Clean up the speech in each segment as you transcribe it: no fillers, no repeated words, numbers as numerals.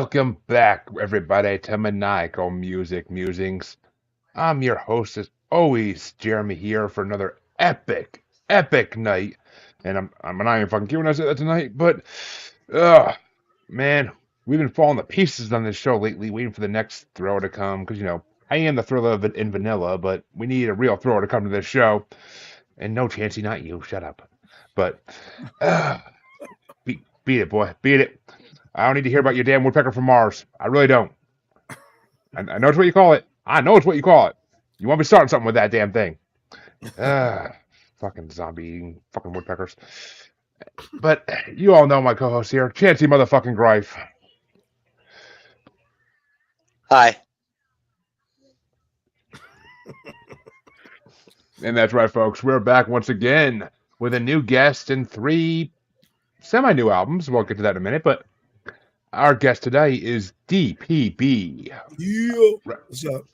Welcome back, everybody, to Maniacal Musings. I'm your host, as always, Jeremy, here for another epic night. And I'm not even fucking kidding when I say that tonight, but, man, we've been falling to pieces on this show lately, waiting for the next throw to come, because, I am the thriller of it in vanilla, but we need a real thrower to come to this show. And no, Chancey, not you, shut up. But, beat it, boy, beat it. I don't need to hear about your damn woodpecker from Mars. I really don't. I know it's what you call it. I know it's what you call it. You want me starting something with that damn thing. Fucking zombie eating fucking woodpeckers. But you all know my co-host here, Chancey motherfucking Greif. Hi. And that's right, folks. We're back once again with a new guest and 3 semi-new albums. We'll get to that in a minute, but our guest today is DPB. Yeah. What's up?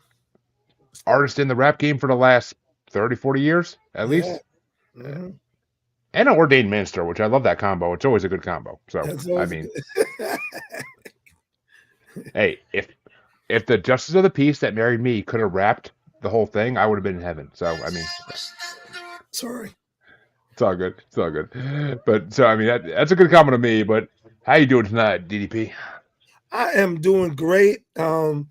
Artist in the rap game for the last 30, 40 years, at least. Mm-hmm. And an ordained minister, which I love that combo. It's always a good combo. So, I mean, hey, if the justice of the peace that married me could have rapped the whole thing, I would have been in heaven. So, I mean, sorry. It's all good. It's all good. But, so, I mean, that's a good combo to me, but how you doing tonight, DDP? I am doing great. I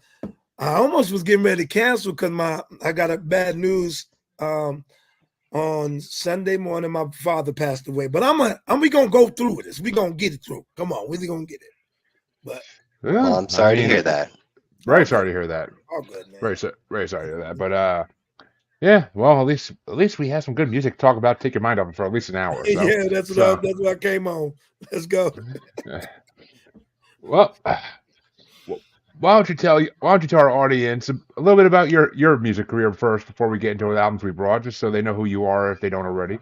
almost was getting ready to cancel because I got a bad news. On Sunday morning, my father passed away. But we gonna go through with this. We gonna get it through. Come on, we're gonna get it. But well, I'm sorry to hear that. Very sorry to hear that. All good, man. Very sorry to hear that. But yeah, well, at least we have some good music to talk about. Take your mind off it for at least an hour. So. Yeah, that's what I came on. Let's go. Well, why don't you tell our audience a little bit about your music career first before we get into the albums we brought, just so they know who you are if they don't already.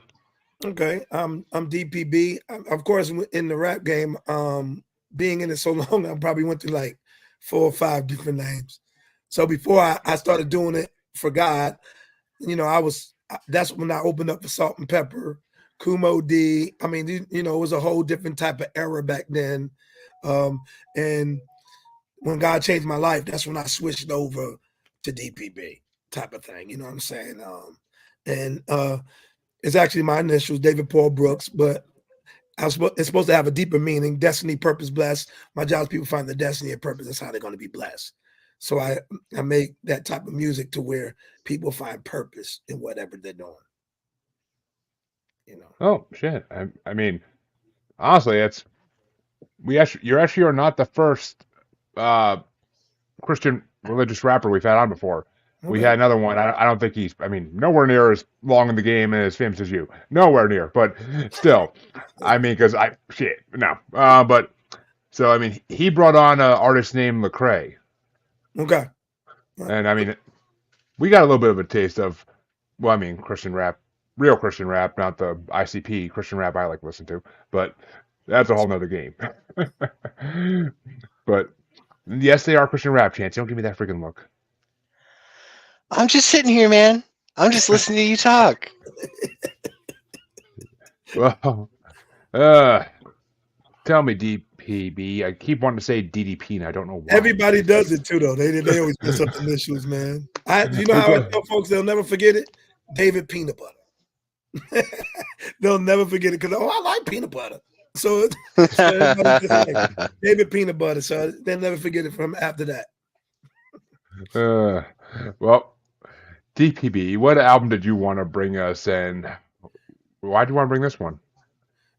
Okay, I'm DPB. Of course, in the rap game, being in it so long, I probably went through like 4 or 5 different names. So before I started doing it for God, that's when I opened up for Salt and Pepper, Kumo D. I mean, it was a whole different type of era back then. And when God changed my life, that's when I switched over to DPB type of thing. You know what I'm saying? It's actually my initials, David Paul Brookes, but it's supposed to have a deeper meaning. Destiny, purpose, blessed. My job is people find the destiny and purpose. That's how they're going to be blessed. So I make that type of music to where people find purpose in whatever they're doing. Oh shit! I mean, honestly, you actually are not the first Christian religious rapper we've had on before. Okay. We had another one. I don't think he's nowhere near as long in the game and as famous as you. Nowhere near, but still, because but so he brought on an artist named Lecrae. Okay. And we got a little bit of a taste of, Christian rap, real Christian rap, not the ICP Christian rap I like to listen to, but that's a whole nother game. But yes, they are Christian rap, Chance. Don't give me that freaking look. I'm just sitting here, man. I'm just listening to you talk. Well, tell me, DPB. I keep wanting to say DDP, and I don't know why. Everybody does it too, though. They always mess up the initials, man. You know how I tell folks they'll never forget it? David Peanut Butter. They'll never forget it because I like peanut butter. So David Peanut Butter. So they'll never forget it from after that. Well, DPB, what album did you want to bring us, and why do you want to bring this one?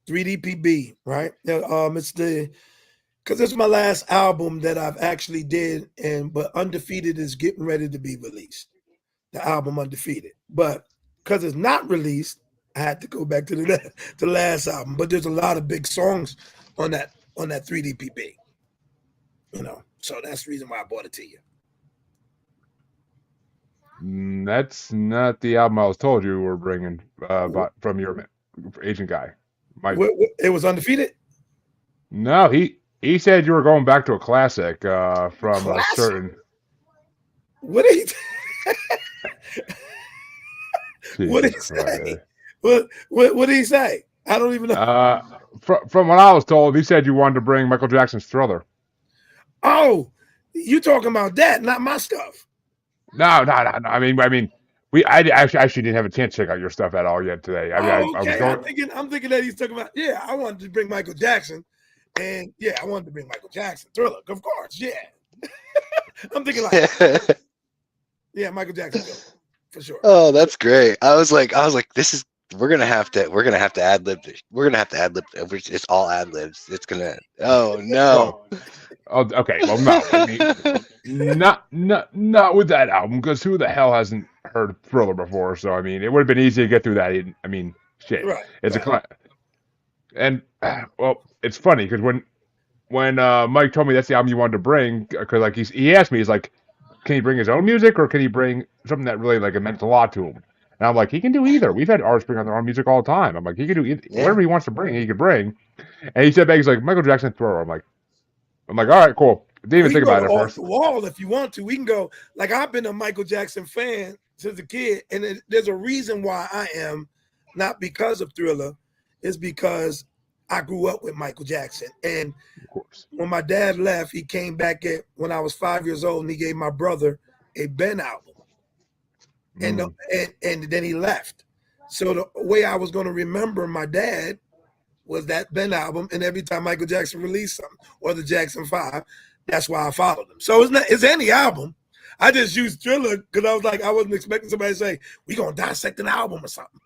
3DPB, right? It's because it's my last album that I've actually did, but Undefeated is getting ready to be released. The album Undefeated, but because it's not released, I had to go back to the last album. But there's a lot of big songs on that 3DPB. So that's the reason why I brought it to you. That's not the album I was told you were bringing from your agent guy. It was Undefeated? No, he said you were going back to a classic from a certain. What did he? What did he say? What did he say? I don't even know. From what I was told, he said you wanted to bring Michael Jackson's Thriller. Oh, you talking about that, not my stuff. No, no, no, no. I mean, I actually didn't have a chance to check out your stuff at all yet today. I mean, Oh, I was okay. going. I'm thinking that he's talking about. Yeah, I wanted to bring Michael Jackson, and yeah, I wanted to bring Michael Jackson. Thriller, of course. Yeah, I'm thinking like, yeah, Michael Jackson, Thriller, for sure. Oh, that's great. I was like, this is we're gonna have to ad lib. We're gonna have to ad lib. It's all ad libs. It's gonna. Oh no. Well, oh, okay. Well, no. I mean, not with that album, because who the hell hasn't heard Thriller before? So I mean, it would have been easy to get through that. I mean, shit. Right. It's a and well, it's funny because when Mike told me that's the album you wanted to bring, because like he asked me, he's like, can he bring his own music or can he bring something that really like it meant a lot to him? And I'm like, he can do either. We've had artists bring on their own music all the time. I'm like, he can do either, whatever he wants to bring, he can bring. And he said back, he's like, Michael Jackson Thriller. I'm like, all right, cool. Didn't even think about it off first. the wall if you want to. We can go. Like I've been a Michael Jackson fan since a kid, and there's a reason why I am, not because of Thriller, it's because I grew up with Michael Jackson. And when my dad left, he came back when I was 5 years old, and he gave my brother a Ben album, and then he left. So the way I was going to remember my dad was that Ben album, and every time Michael Jackson released something, or the Jackson 5, that's why I followed him. So it's any album. I just used Thriller because I was like, I wasn't expecting somebody to say, we're going to dissect an album or something.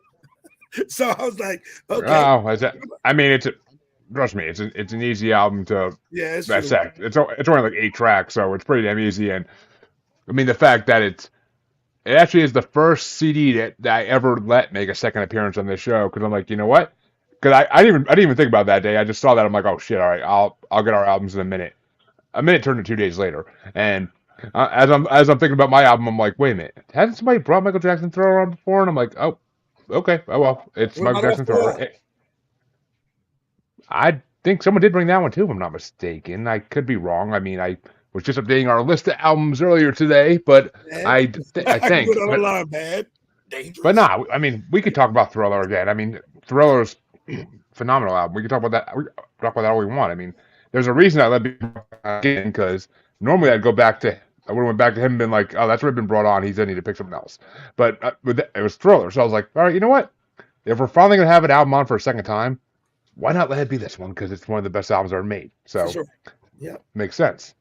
So I was like, okay. Oh, I mean, trust me, it's an easy album to dissect. It's only like 8 tracks, so it's pretty damn easy. And I mean, the fact that it actually is the first CD that I ever let make a second appearance on this show, because I'm like, you know what? Because I didn't even think about that day. I just saw that. I'm like, oh shit! All right, I'll get our albums in a minute. A minute turned to 2 days later, and as I'm thinking about my album, I'm like, wait a minute, hasn't somebody brought Michael Jackson Thriller on before? And I'm like, oh, okay, oh well, it's Michael Jackson Thriller. I think someone did bring that one too, if I'm not mistaken. I could be wrong. I mean, I was just updating our list of albums earlier today, but I think. But no, I mean, we could talk about Thriller again. I mean, Thriller's phenomenal album. We can talk about that. We talk about that all we want. I mean, there's a reason I let people again, because normally I would have went back to him and been like, oh, that's already been brought on. He said I need to pick something else. But it was Thriller, so I was like, all right, you know what? If we're finally gonna have an album on for a second time, why not let it be this one? Because it's one of the best albums ever made. So, yeah, makes sense.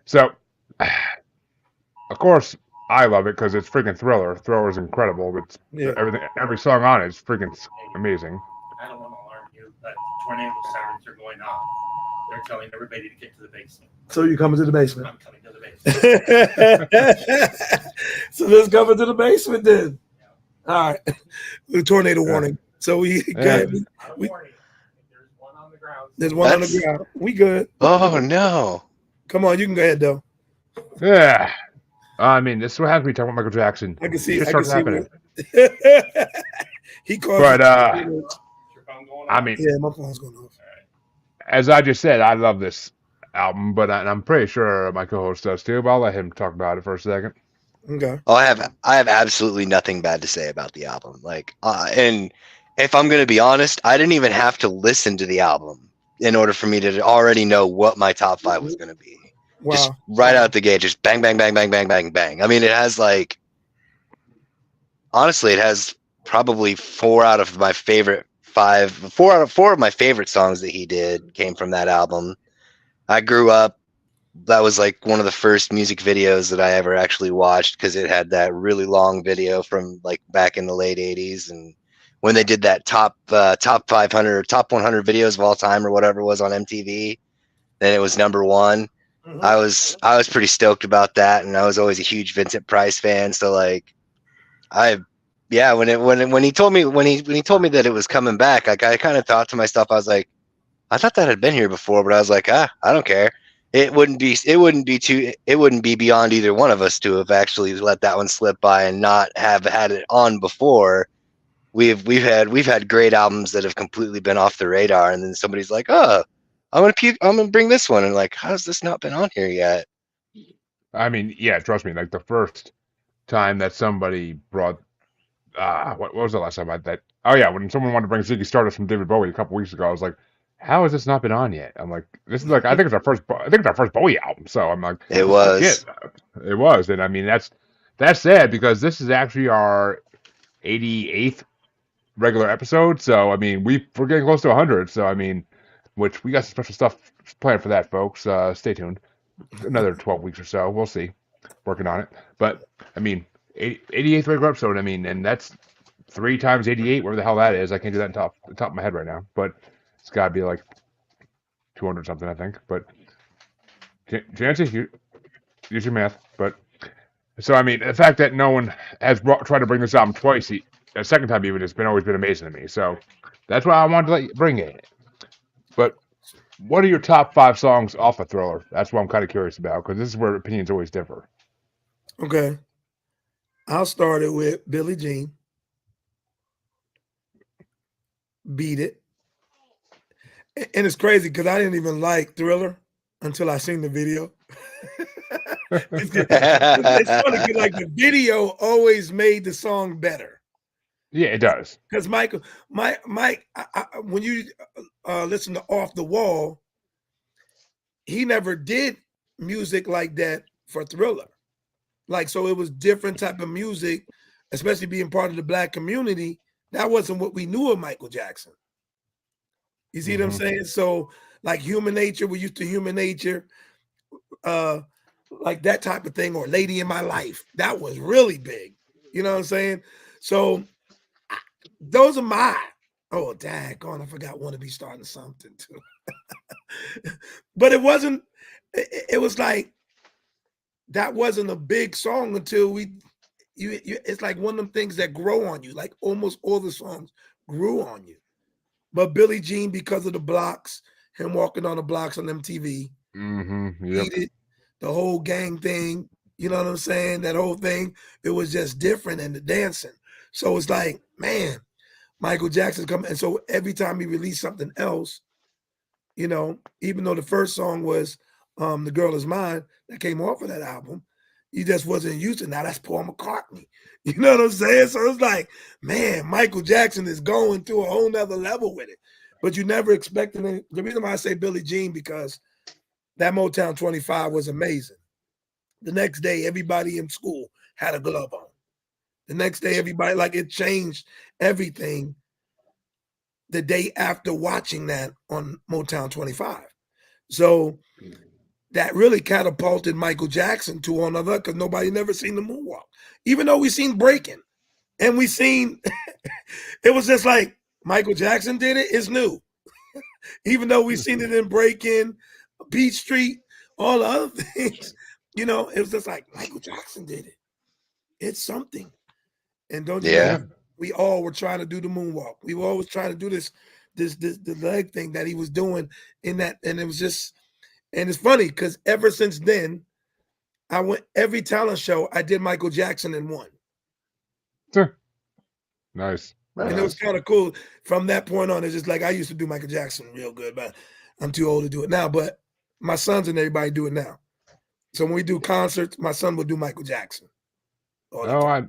So, of course, I love it because it's freaking Thriller. Thriller is incredible. It's everything. Every song on it is freaking amazing. I don't want to alarm you, but tornado sirens are going off. They're telling everybody to get to the basement. So you're coming to the basement? I'm coming to the basement. So let's come to the basement then. Yeah. All right. The tornado warning. So we got. There's one on the ground. There's one on the ground. We good. Oh no! Come on, you can go ahead though. Yeah. I mean, this is what happens when we talk about Michael Jackson. I can see. It starts happening. He called. But I mean, yeah, my phone's going off. As I just said, I love this album, but I'm pretty sure my co-host does too. But I'll let him talk about it for a second. Okay. Oh, I have absolutely nothing bad to say about the album. Like, and if I'm gonna be honest, I didn't even have to listen to the album in order for me to already know what my top 5 was gonna be. Wow. Just right out the gate, just bang, bang, bang, bang, bang, bang, bang. I mean, it has like, honestly, it has probably 4 out of my favorite songs that he did came from that album. I grew up, that was like one of the first music videos that I ever actually watched, because it had that really long video from like back in the late 80s. And when they did that top 500 or top 100 videos of all time or whatever it was on MTV, then it was number 1. Mm-hmm. I was pretty stoked about that, and I was always a huge Vincent Price fan. So like, when he told me that it was coming back, like I kind of thought to myself, I was like, I thought that had been here before, but I was like, I don't care. It wouldn't be beyond either one of us to have actually let that one slip by and not have had it on before. We've had great albums that have completely been off the radar, and then somebody's like, oh, I'm gonna bring this one, and like, how's this not been on here yet? I mean, yeah, trust me. Like the first time that somebody brought, what was the last time I that? Oh yeah, when someone wanted to bring Ziggy Stardust from David Bowie a couple weeks ago, I was like, how has this not been on yet? I'm like, this is like, I think it's our first Bowie album. So I'm like, It oh shit, was. it was. And I mean, that's sad because this is actually our 88th regular episode. So I mean, we're getting close to 100. So I mean, which we got some special stuff planned for that, folks. Stay tuned. Another 12 weeks or so. We'll see. Working on it. But I mean, 88th regular episode. I mean, and that's 3 times 88, whatever the hell that is. I can't do that on the top of my head right now. But it's got to be like 200 something, I think. But Jancy, use your math. But so I mean, the fact that no one has tried to bring this album twice, a second time even, has been always been amazing to me. So that's why I wanted to let you bring it. But what are your top 5 songs off of Thriller? That's what I'm kind of curious about because this is where opinions always differ. Okay. I'll start it with Billie Jean. Beat It. And it's crazy because I didn't even like Thriller until I seen the video. It's funny because like the video always made the song better. Yeah, it does. Because Mike, when you listen to Off the Wall, he never did music like that for Thriller. Like, so it was different type of music, especially being part of the Black community. That wasn't what we knew of Michael Jackson. You see what I'm saying? So like Human Nature, we're used to Human Nature, like that type of thing, or Lady in My Life. That was really big. You know what I'm saying? So those are my, oh, daggone, I forgot Want to Be Starting Something too. But it wasn't, it was like, that wasn't a big song until it's like one of them things that grow on you. Like almost all the songs grew on you. But Billie Jean, because of the blocks, him walking on the blocks on MTV, Yep. The whole gang thing, you know what I'm saying? That whole thing, it was just different, and the dancing. So it's like, man, Michael Jackson's coming. And so every time he released something else, you know, even though the first song was The Girl Is Mine, that came off of that album, he just wasn't used to. Now that's Paul McCartney. You know what I'm saying? So it's like, man, Michael Jackson is going to a whole nother level with it. But you never expected it. The reason why I say Billie Jean, because that Motown 25 was amazing. The next day, everybody in school had a glove on. The next day, everybody, like, it changed everything the day after watching that on Motown 25. So that really catapulted Michael Jackson to another, because nobody never seen the moonwalk. Even though we seen Breaking, and we seen, it was just like, Michael Jackson did it, it's new. Even though we seen it in Breaking, Beach Street, all the other things, you know, it was just like, Michael Jackson did it. It's something. And don't you know, we all were trying to do the moonwalk. We were always trying to do the leg thing that he was doing in that, and it was just, and it's funny because ever since then, I went every talent show I did Michael Jackson in one. Sure. Nice. And it was kind of cool. From that point on, it's just like I used to do Michael Jackson real good, but I'm too old to do it now. But my sons and everybody do it now. So when we do concerts, my son will do Michael Jackson. No,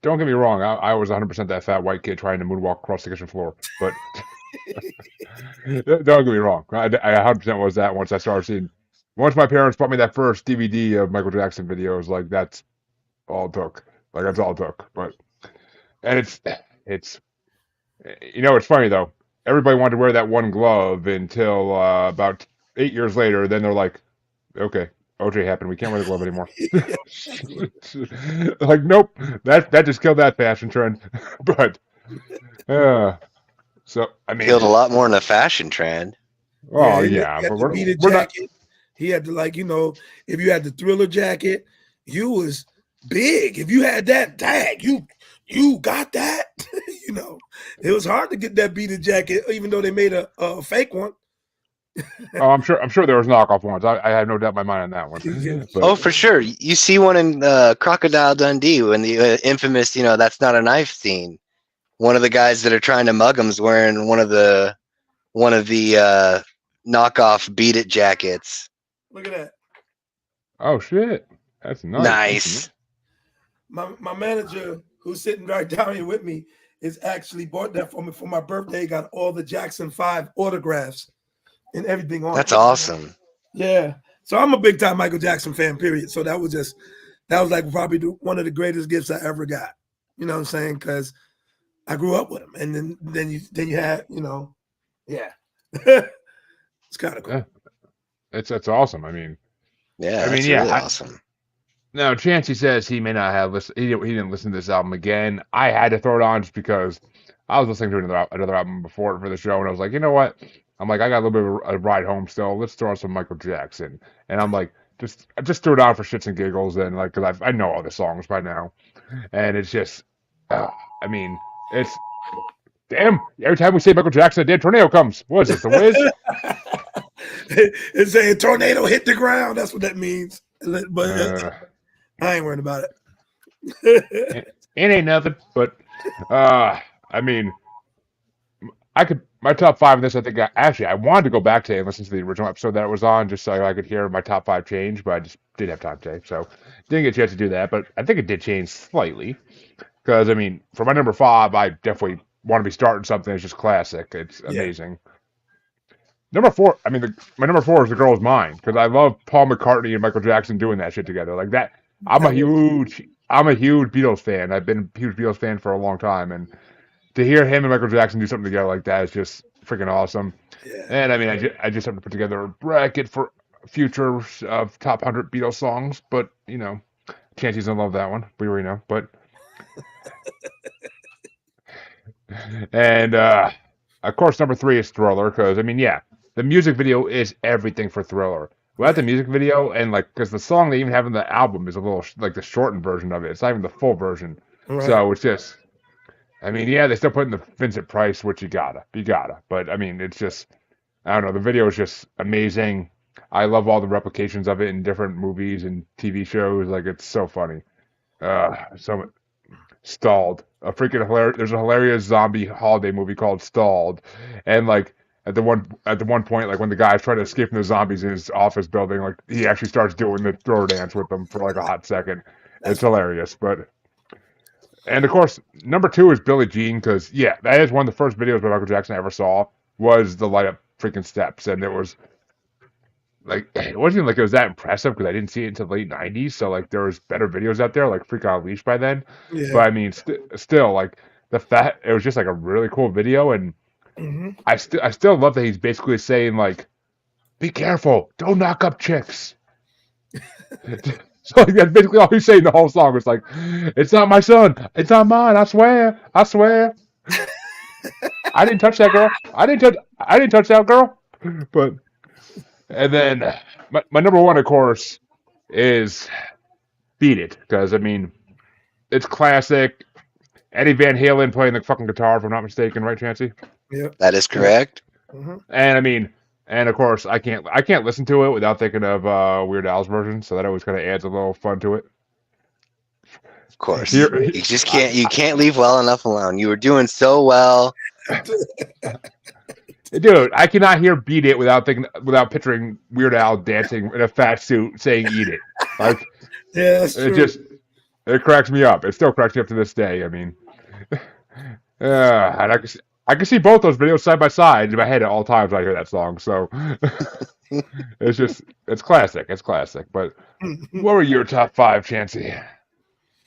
don't get me wrong. I was 100% that fat white kid trying to moonwalk across the kitchen floor. But don't get me wrong. I 100% was that once I started seeing. Once my parents bought me that first DVD of Michael Jackson videos, like that's all it took. Like that's all it took. But and it's you know, it's funny though. Everybody wanted to wear that one glove until about 8 years later. Then they're like, okay, OJ happened. We can't wear the glove anymore. Like, nope, that just killed that fashion trend. But so I mean, killed a lot more in the fashion trend. Oh yeah, but we're not. Jacket. He had to, like, you know, if you had the Thriller jacket, you was big. If you had that tag, you got that. You know, it was hard to get that beaded jacket, even though they made a fake one. Oh, I'm sure there was knockoff ones. I have no doubt in my mind on that one. But, oh, for sure. You see one in Crocodile Dundee when the infamous, you know, that's not a knife scene. One of the guys that are trying to mug him's wearing one of the knockoff Beat It jackets. Look at that. Oh shit, that's nice. Nice. My manager, who's sitting right down here with me, is actually bought that for me for my birthday. Got all the Jackson 5 autographs and everything on That's it. awesome. Yeah. So I'm a big time Michael Jackson fan, period. So that was like probably one of the greatest gifts I ever got. You know what I'm saying? Because I grew up with him. And then you had, yeah. It's kind of cool. Yeah, it's awesome. I mean, Yeah, that's really awesome. Now, Chancey says he may not have listened. He didn't listen to this album again. I had to throw it on just because I was listening to another album before it for the show, and I was like, you know what? I'm like, I got a little bit of a ride home still. Let's throw on some Michael Jackson, and I'm like, just threw it on for shits and giggles, and like, cause I know all the songs by now, and it's just, I mean, it's damn. Every time we say Michael Jackson, a dead tornado comes. What is this, The Wiz? It's saying tornado hit the ground. That's what that means. But I ain't worried about it. It ain't nothing, but I mean, my top 5 in this. I think I wanted to go back today and listen to the original episode that it was on, just so I could hear my top 5 change, but I just didn't have time today, so didn't get a chance to do that. But I think it did change slightly, because I mean, for my number 5, I definitely want to be starting something that's just classic. It's amazing. Number 4, I mean, my number 4 is The Girl Is Mine, because I love Paul McCartney and Michael Jackson doing that shit together like that. I'm a huge Beatles fan. I've been a huge Beatles fan for a long time, and to hear him and Michael Jackson do something together like that is just freaking awesome. Yeah. And I mean, I just have to put together a bracket for future of top 100 Beatles songs, but Chancey's gonna love that one. We already know, but and of course, number 3 is Thriller, because I mean, the music video is everything for Thriller. Without the music video, and like, because the song they even have in the album is a little like the shortened version of it. It's not even the full version. Right. So it's just, I mean, they still put in the Vincent Price, which you gotta. But I mean, it's just, I don't know. The video is just amazing. I love all the replications of it in different movies and TV shows. Like, it's so funny. So Stalled. There's a hilarious zombie holiday movie called Stalled, and like at the one point, like when the guy's trying to escape from the zombies in his office building, like he actually starts doing the throw dance with them for like a hot second. It's hilarious, but. And of course, number 2 is Billie Jean, because that is one of the first videos by Michael Jackson I ever saw, was the light up freaking steps, and it was like, it wasn't even like it was that impressive because I didn't see it until the late '90s, so like there was better videos out there like Freak on a Leash by then. Yeah. But I mean, still like it was just like a really cool video, and I still love that he's basically saying like, be careful, don't knock up chicks. So that's basically all he's saying the whole song. It's like, it's not my son. It's not mine. I swear. I didn't touch that girl. I didn't touch that girl. But, and then my number 1, of course, is Beat It. Because, I mean, it's classic. Eddie Van Halen playing the fucking guitar, if I'm not mistaken. Right, Chancey? Yeah. That is correct. Mm-hmm. And, I mean... And of course, I can't listen to it without thinking of Weird Al's version, so that always kind of adds a little fun to it. Of course, you just can't leave well enough alone. You were doing so well, dude. I cannot hear "Beat It" without picturing Weird Al dancing in a fat suit saying "Eat It." Like, that's true. It cracks me up. It still cracks me up to this day. I mean, and I can see both those videos side by side in my head at all times when I hear that song. So it's classic. It's classic. But what were your top 5, Chancey?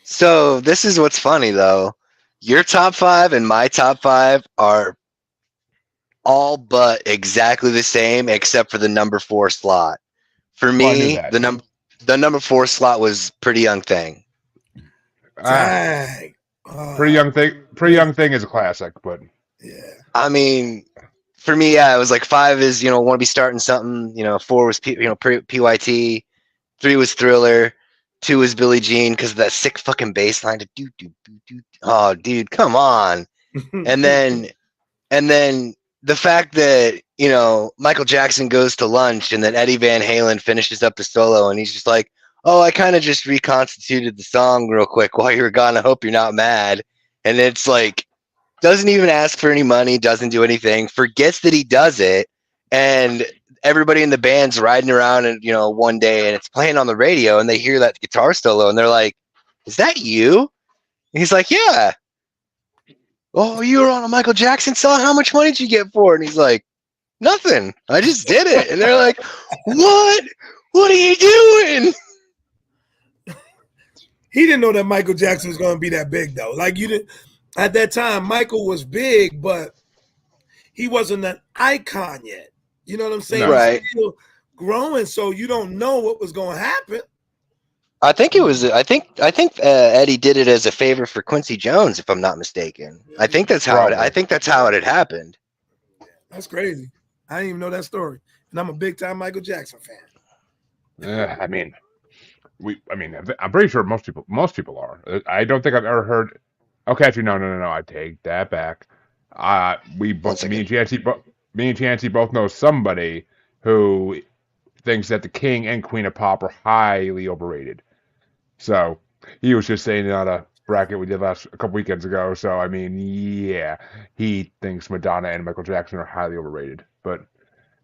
So this is what's funny though. Your top 5 and my top 5 are all but exactly the same, except for the number 4 slot. For me, the number 4 slot was Pretty Young Thing. Pretty Young Thing is a classic, but. Yeah. I mean, for me, it was like 5 is, want to be starting something. 4 was, PYT. 3 was Thriller. 2 was Billie Jean because of that sick fucking bass line. Oh, dude, come on. and then the fact that, Michael Jackson goes to lunch and then Eddie Van Halen finishes up the solo and he's just like, oh, I kind of just reconstituted the song real quick while you were gone. I hope you're not mad. And it's like, doesn't even ask for any money, doesn't do anything, forgets that he does it, and everybody in the band's riding around and one day and it's playing on the radio and they hear that guitar solo and they're like, is that you? And he's like, yeah. Oh, you were on a Michael Jackson song? How much money did you get for it? And he's like, Nothing. I just did it. And they're like, what? What are you doing? He didn't know that Michael Jackson was going to be that big, though. Like, you didn't, at that time, Michael was big, but he wasn't an icon yet. You know what I'm saying? No. Right. He's still growing, so you don't know what was going to happen. I think Eddie did it as a favor for Quincy Jones, if I'm not mistaken. I think that's how it had happened. That's crazy. I didn't even know that story. And I'm a big time Michael Jackson fan. I mean, I'm pretty sure most people are. I don't think I've ever heard. Okay, actually, no. I take that back. Me and Chancey both know somebody who thinks that the King and Queen of Pop are highly overrated. So he was just saying it on a bracket we did a couple weekends ago. So I mean, yeah, he thinks Madonna and Michael Jackson are highly overrated, but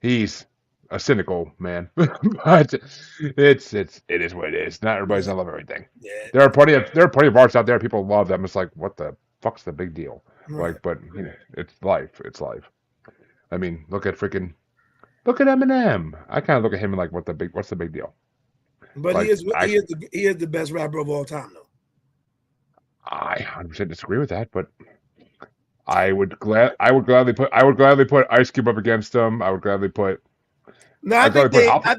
he's a cynical man. But it is what it is. Not everybody's gonna love everything. Yeah. There are plenty of artists out there. People love them. It's like, what the fuck's the big deal? Right. Like, but it's life. It's life. I mean, look at Eminem. I kind of look at him and like, what's the big deal? But Like, he is the best rapper of all time, though. I 100% disagree with that, but I would gladly put Ice Cube up against him. I would gladly put. No, I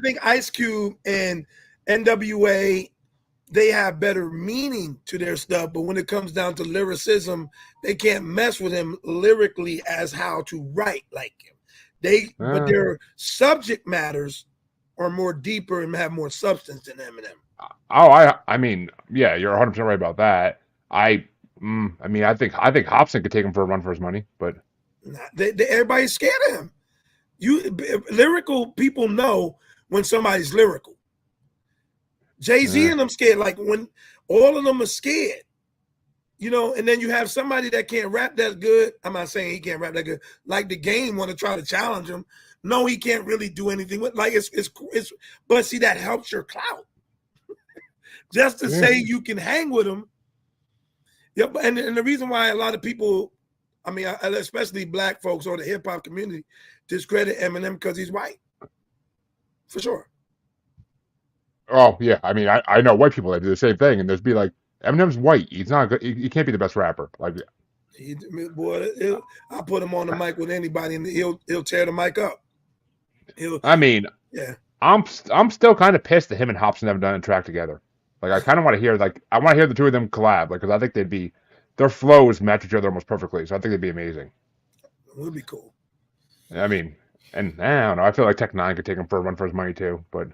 think Ice Cube and NWA, they have better meaning to their stuff, but when it comes down to lyricism, they can't mess with him lyrically as how to write like him. But their subject matters are more deeper and have more substance than Eminem. I mean, yeah, you're 100% right about that. I think Hobson could take him for a run for his money, but everybody's scared of him. Lyrical people know when somebody's lyrical. Jay-Z and them scared, like when all of them are scared, and then you have somebody that can't rap that good. I'm not saying he can't rap that good. Like The Game want to try to challenge him. No, he can't really do anything with. Like it's but see, that helps your clout. Just to say you can hang with him. Yep, and the reason why a lot of people, I mean, especially black folks or the hip hop community, discredit Eminem because he's white. For sure. Oh yeah, I mean, I know white people that do the same thing, and there's be like, Eminem's white. He's not good. He can't be the best rapper. Like, I'll put him on the mic with anybody, and he'll tear the mic up. I'm still kind of pissed that him and Hobson haven't done a track together. Like, I kind of want to hear the two of them collab, like, because I think their flows match each other almost perfectly. So I think it'd be amazing. It would be cool. I mean, and I don't know. I feel like Tech Nine could take him for a run for his money too, but.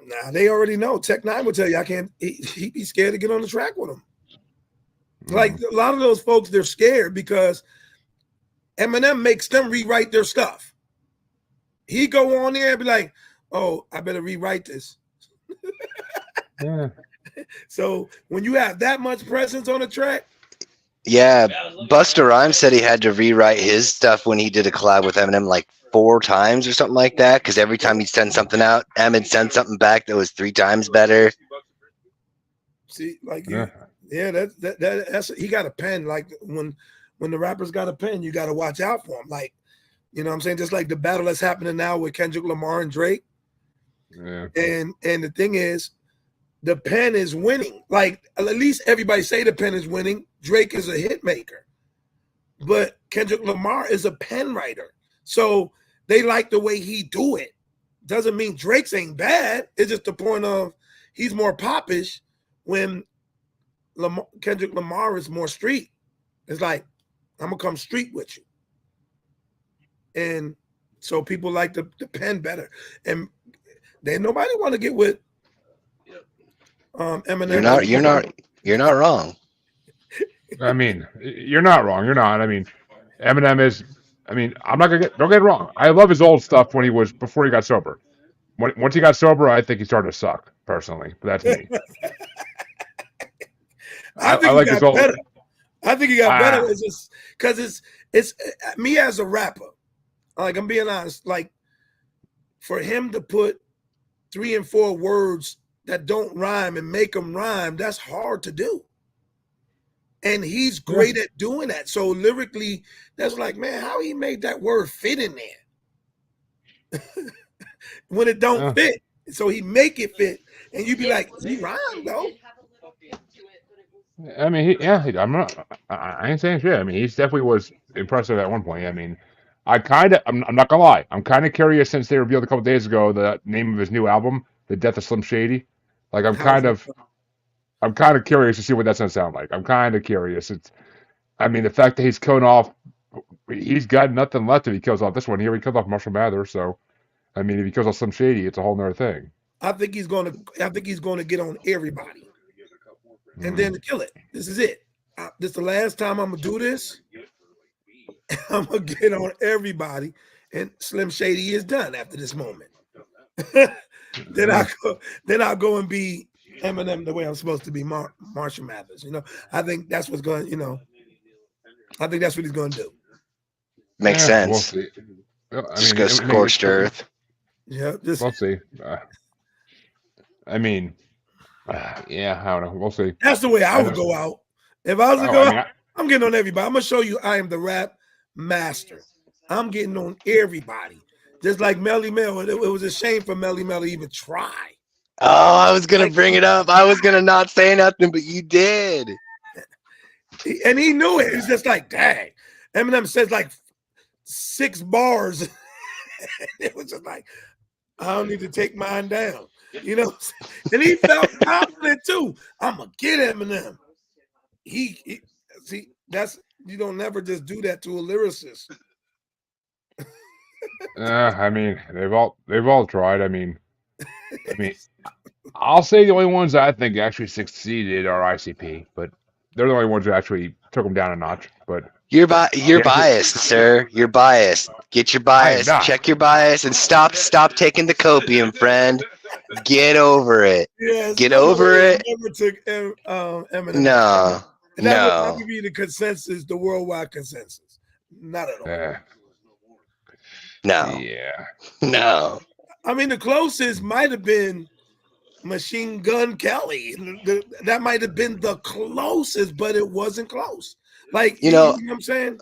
Nah, they already know. Tech Nine will tell you, he'd be scared to get on the track with him. Like a lot of those folks, they're scared because Eminem makes them rewrite their stuff. He go on there and be like, "Oh, I better rewrite this." Yeah. So when you have that much presence on the track, yeah, Busta Rhymes said he had to rewrite his stuff when he did a collab with Eminem like 4 times or something like that, because every time he'd send something out, Eminem send something back that was 3 times better. See, like that's he got a pen. Like when the rappers got a pen, you got to watch out for him. Like, you know what I'm saying? Just like the battle that's happening now with Kendrick Lamar and Drake. Yeah. And the thing is, the pen is winning. Like, at least everybody say the pen is winning. Drake is a hit maker, but Kendrick Lamar is a pen writer. So they like the way he do it. Doesn't mean Drake's ain't bad. It's just the point of he's more popish when Kendrick Lamar is more street. It's like, I'm gonna come street with you. And so people like the pen better. And then nobody want to get with Eminem. You're not wrong. I mean, you're not wrong. You're not. I mean, Eminem is. I mean, I'm not gonna don't get it wrong. I love his old stuff before he got sober. Once he got sober, I think he started to suck personally. But that's me. I think he got better. I think he got better. It's just because it's me as a rapper. Like, I'm being honest. Like, for him to put 3 and 4 words that don't rhyme and make them rhyme, that's hard to do. And he's great at doing that. So lyrically, that's like, man, how he made that word fit in there? when it don't Yeah. fit. So he make it fit, and you be like, he rhymed though. I mean, I'm not. I ain't saying shit. I mean, he definitely was impressive at one point. I mean, I'm not gonna lie. I'm kind of curious since they revealed a couple days ago the name of his new album, The Death of Slim Shady. Like, How's it? I'm kind of curious to see what that's gonna sound like. I'm kind of curious. I mean, the fact that he's killing off, he's got nothing left if he kills off this one. Here he kills off Marshall Mathers. So, I mean, if he kills off Slim Shady, it's a whole nother thing. I think he's gonna get on everybody, and then to kill it. This is it. This is the last time I'm gonna do this. I'm gonna get on everybody, and Slim Shady is done after this moment. then I'll go and be Eminem the way I'm supposed to be, Marshall Mathers. I think that's what's going. I think that's what he's going to do. Makes sense. We'll see. Just go scorched earth. Yeah, we'll see. I mean, yeah, I don't know. We'll see. That's the way I would go out. If I was to go out, I'm getting on everybody. I'm gonna show you I am the rap master. I'm getting on everybody. Just like Melly Mel. It was a shame for Melly Mel to even try. Oh, I was gonna bring it up. I was gonna not say nothing, but you did. And he knew it. It was just like, dang. Eminem says like 6 bars. It was just like, I don't need to take mine down. And he felt confident too. I'm gonna get Eminem. He see, that's, you don't never just do that to a lyricist. I mean, they've all tried. I mean, I'll say the only ones that I think actually succeeded are ICP, but they're the only ones that actually took them down a notch. But you're biased, sir. You're biased. Get your bias. Check your bias and stop taking the copium, friend. Get over it. Yes, get over it. Never took Eminem. No. And that would be the consensus, the worldwide consensus. Not at all. No. Yeah. No. I mean, the closest might have been Machine Gun Kelly. That might have been the closest, but it wasn't close. Like, you know what I'm saying?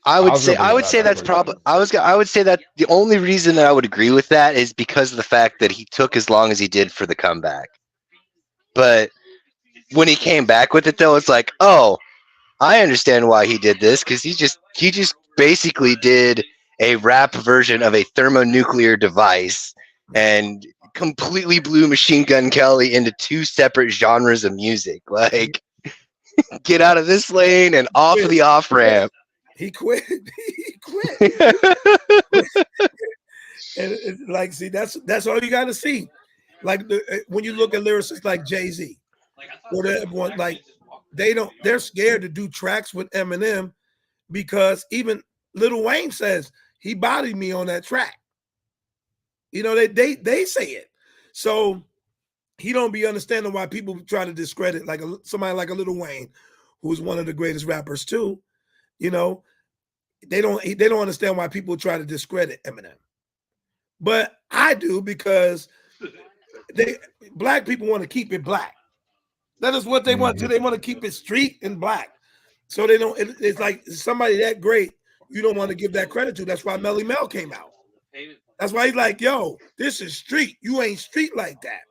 I would say that's probably I would say that the only reason that I would agree with that is because of the fact that he took as long as he did for the comeback. But when he came back with it though, it's like, oh, I understand why he did this, because he just basically did a rap version of a thermonuclear device and completely blew Machine Gun Kelly into 2 separate genres of music. Like, get out of this lane and off of the off ramp. He quit. He quit. And like, see, that's all you got to see. Like, when you look at lyricists like Jay-Z, or everyone, like, they're scared to do tracks with Eminem because even Lil Wayne says he bodied me on that track. They say it. So he don't be understanding why people try to discredit like somebody like a Lil Wayne, who's one of the greatest rappers too. They don't understand why people try to discredit Eminem. But I do, because black people want to keep it black. That is what they want to. They want to keep it street and black. So they don't. It's like somebody that great, you don't want to give that credit to. That's why Melly Mel came out. That's why he's like, yo, this is street. You ain't street like that.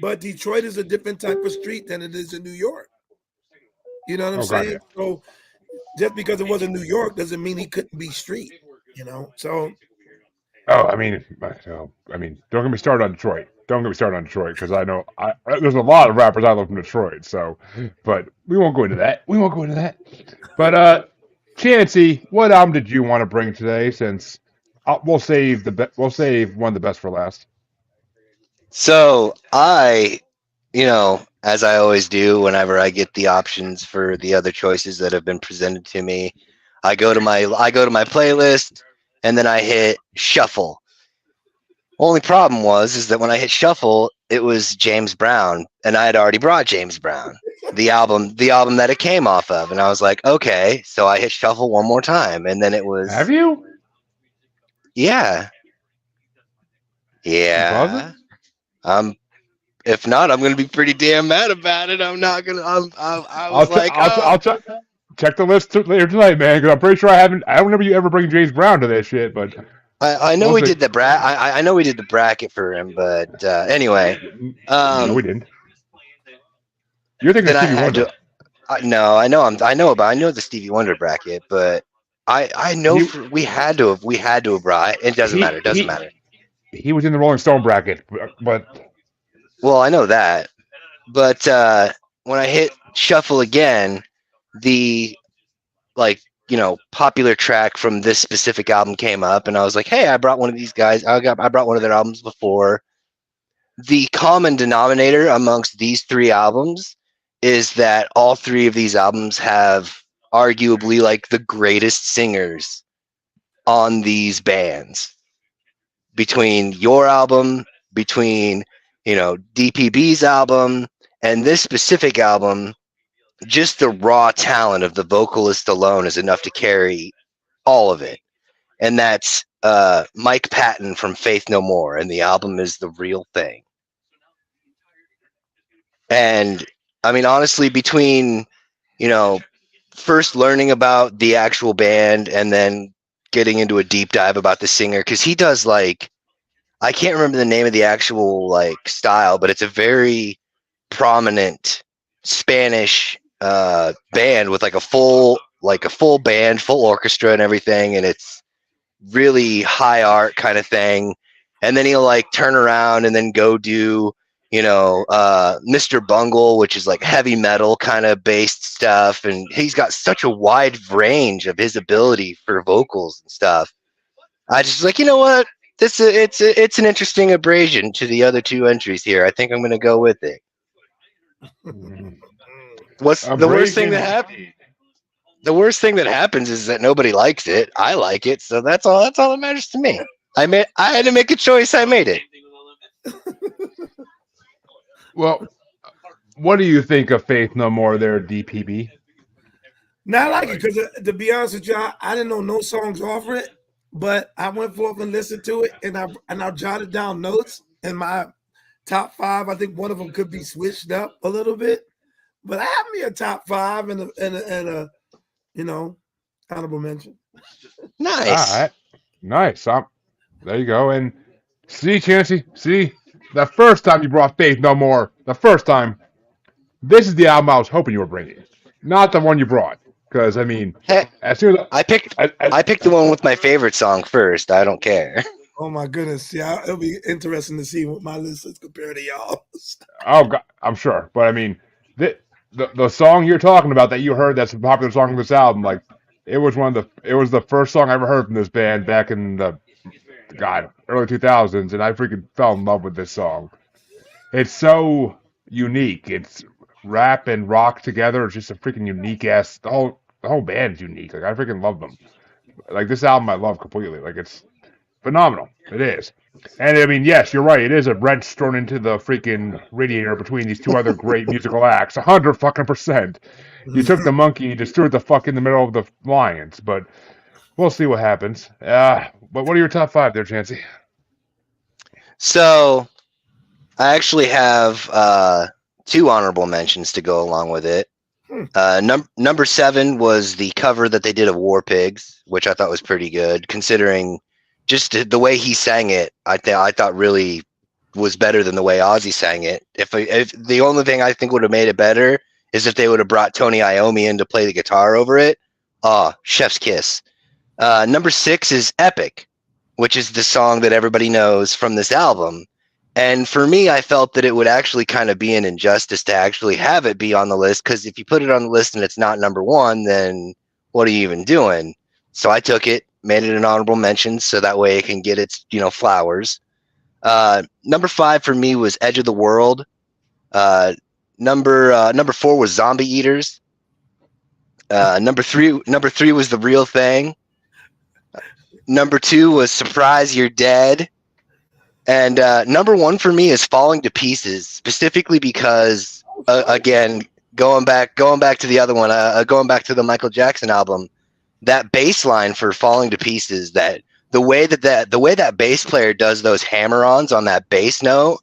But Detroit is a different type of street than it is in New York. You know what I'm saying? Yeah. So just because it wasn't New York doesn't mean he couldn't be street. So. Oh, I mean, don't get me started on Detroit. Don't get me started on Detroit, because I know there's a lot of rappers I love from Detroit. So, but we won't go into that. But Chancey, what album did you want to bring today? Since we'll save one of the best for last. So as I always do, whenever I get the options for the other choices that have been presented to me, I go to my playlist and then I hit shuffle. Only problem is that when I hit shuffle, it was James Brown, and I had already brought James Brown, the album that it came off of, and I was like, okay, so I hit shuffle one more time, and then it was. Have you? Yeah. If not, I'm gonna be pretty damn mad about it. I'm not gonna. I'll check the list later tonight, man. Because I'm pretty sure I don't remember you ever bring James Brown to that shit. But I know One we thing. did the I know we did the bracket for him, but anyway, No, we didn't. You're thinking of then I Stevie had Wonder. to. No, I know the Stevie Wonder bracket, but I know He we had to have brought. It doesn't matter. he It doesn't matter. he was in the Rolling Stone bracket, but Well, I know that, but when I hit shuffle again, the like popular track from this specific album came up, and I was like, hey, I brought one of these guys. I brought one of their albums before. The common denominator amongst these three albums is that all three of these albums have arguably like the greatest singers on these bands. Between your album, between DPB's album, and this specific album, just the raw talent of the vocalist alone is enough to carry all of it. And that's Mike Patton from Faith No More, and the album is The Real Thing. And I mean, honestly, between first learning about the actual band and then getting into a deep dive about the singer, because he does like, I can't remember the name of the actual like style, but it's a very prominent Spanish band with like a full band, full orchestra and everything, and it's really high art kind of thing. And then he'll like turn around and then go do Mr. Bungle, which is like heavy metal kind of based stuff, and he's got such a wide range of his ability for vocals and stuff. I just like, you know what, it's an interesting abrasion to the other two entries here. I think I'm gonna go with it. What's the worst thing that happened? The worst thing that happens is that nobody likes it. I like it, so that's all that matters to me. I had to make a choice. I made it. well, what do you think of Faith No More there, DPB? Now I like it because to be honest with y'all, I didn't know no songs off it, but I went forth and listened to it, and I jotted down notes in my top 5. I think one of them could be switched up a little bit, but I have me a top 5 and a honorable mention. Nice. All right, nice. There you go. And see, Chancey, the first time you brought Faith No More, the first time, this is the album I was hoping you were bringing, not the one you brought. Because I mean, Hey, as soon as I picked the one with my favorite song first. I don't care. Oh my goodness! Yeah, it'll be interesting to see what my list is compared to y'all's. oh God, I'm sure, but I mean, the song you're talking about that you heard that's a popular song from this album, like it was the first song I ever heard from this band back in the early 2000s, and I freaking fell in love with this song. It's so unique. It's rap and rock together. It's just a freaking unique ass. The whole band is unique. Like I freaking love them. Like this album, I love completely. Like it's phenomenal. It is. And I mean, yes, you're right. It is a wrench thrown into the freaking radiator between these two other great musical acts. 100%. You took the monkey, you just threw it the fuck in the middle of the lions. But we'll see what happens. But what are your top 5 there, Chancey? So I actually have 2 honorable mentions to go along with it. Number 7 was the cover that they did of War Pigs, which I thought was pretty good, considering just the way he sang it. I thought really was better than the way Ozzy sang it. If the only thing I think would have made it better is if they would have brought Tony Iommi in to play the guitar over it. Chef's kiss. Number 6 is Epic, which is the song that everybody knows from this album. And for me, I felt that it would actually kind of be an injustice to actually have it be on the list, because if you put it on the list and it's not number 1, then what are you even doing? So I took it, made it an honorable mention, so that way it can get its flowers. Number 5 for me was Edge of the World. Number 4 was Zombie Eaters. Number three was The Real Thing. Number 2 was Surprise You're Dead. And number 1 for me is Falling to Pieces, specifically because, again, going back to the other one, going back to the Michael Jackson album, that bass line for Falling to Pieces, that the way that bass player does those hammer-ons on that bass note,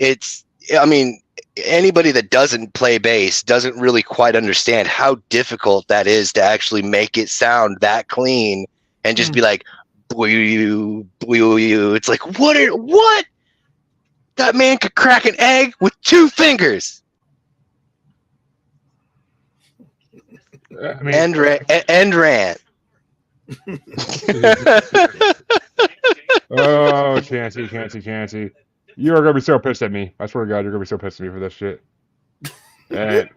anybody that doesn't play bass doesn't really quite understand how difficult that is to actually make it sound that clean and just be like, Blue, blue. It's like, what? That man could crack an egg with 2 fingers. I mean, End rant. oh, Chancey. You are gonna be so pissed at me. I swear to God, you're gonna be so pissed at me for this shit. And,